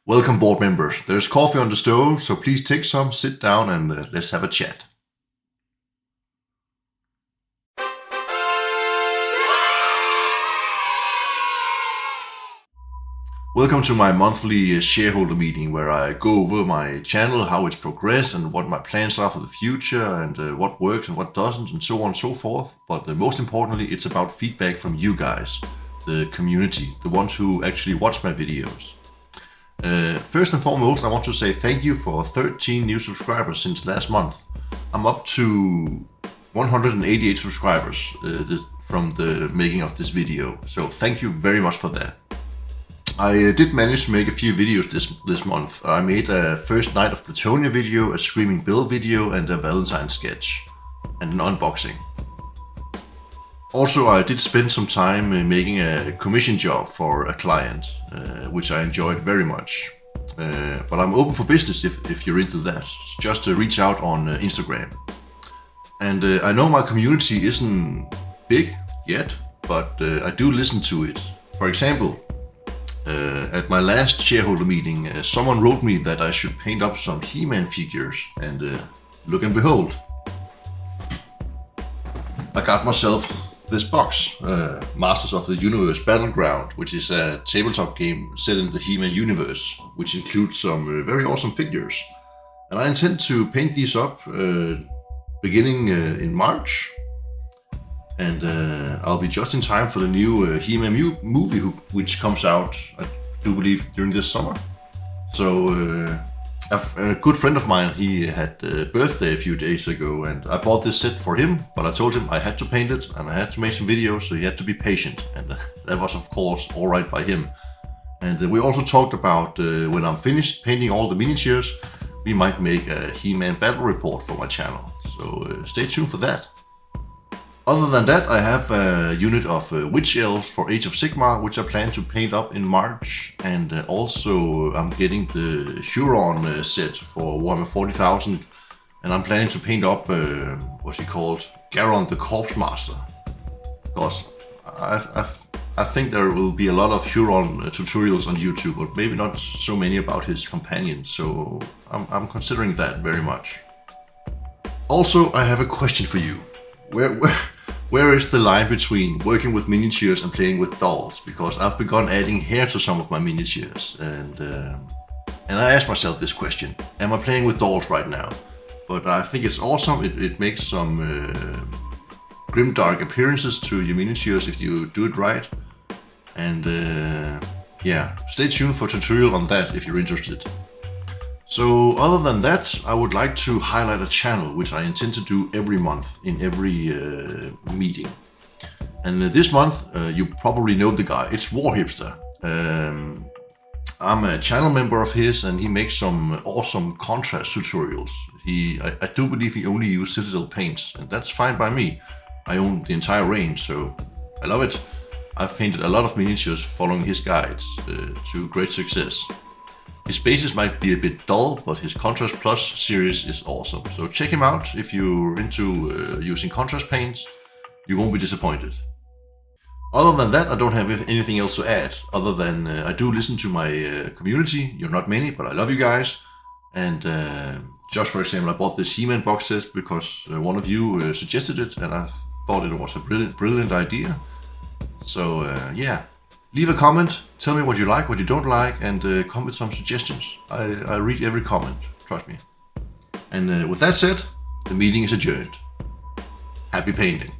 Welcome board members. There's coffee on the stove, so please take some, sit down and let's have a chat. Welcome to my monthly shareholder meeting where I go over my channel, how it's progressed and what my plans are for the future and what works and what doesn't and so on and so forth. But most importantly, it's about feedback from you guys, the community, the ones who actually watch my videos. First and foremost, I want to say thank you for 13 new subscribers since last month. I'm up to 188 subscribers from the making of this video, so thank you very much for that. I did manage to make a few videos this month. I made a first night of Platonia video, a Screaming Bill video and a Valentine sketch, and an unboxing. Also, I did spend some time making a commission job for a client, which I enjoyed very much. But I'm open for business if you're into that. Just reach out on Instagram. And I know my community isn't big yet, but I do listen to it. For example, at my last shareholder meeting, someone wrote me that I should paint up some He-Man figures, and look and behold, I got myself this box, Masters of the Universe Battleground, which is a tabletop game set in the He-Man universe, which includes some very awesome figures. And I intend to paint these up beginning in March, and I'll be just in time for the new He-Man movie, which comes out, I do believe, during this summer. So a good friend of mine, he had a birthday a few days ago, and I bought this set for him, but I told him I had to paint it and I had to make some videos, so he had to be patient, and that was of course alright by him. And we also talked about when I'm finished painting all the miniatures, we might make a He-Man battle report for my channel, so stay tuned for that. Other than that, I have a unit of Witch Elves for Age of Sigmar, which I plan to paint up in March, and also I'm getting the Huron set for Warhammer 40,000, and I'm planning to paint up, what's he called, Garon the Corpse Master, because I think there will be a lot of Huron tutorials on YouTube, but maybe not so many about his companions, so I'm considering that very much. Also, I have a question for you. Where is the line between working with miniatures and playing with dolls? Because I've begun adding hair to some of my miniatures, and I asked myself this question: am I playing with dolls right now? But I think it's awesome. It makes some grimdark appearances to your miniatures if you do it right. And yeah, stay tuned for a tutorial on that if you're interested. So other than that, I would like to highlight a channel which I intend to do every month in every meeting. And this month, you probably know the guy, it's Warhipster. I'm a channel member of his, and he makes some awesome contrast tutorials. I do believe he only uses Citadel paints, and that's fine by me. I own the entire range, so I love it. I've painted a lot of miniatures following his guides to great success. His bases might be a bit dull, but his Contrast Plus series is awesome. So check him out if you're into using contrast paints. You won't be disappointed. Other than that, I don't have anything else to add, other than I do listen to my community. You're not many, but I love you guys. And just for example, I bought this He-Man box set because one of you suggested it, and I thought it was a brilliant idea. So yeah. Leave a comment, tell me what you like, what you don't like, and come with some suggestions. I read every comment, trust me. And with that said, the meeting is adjourned. Happy painting.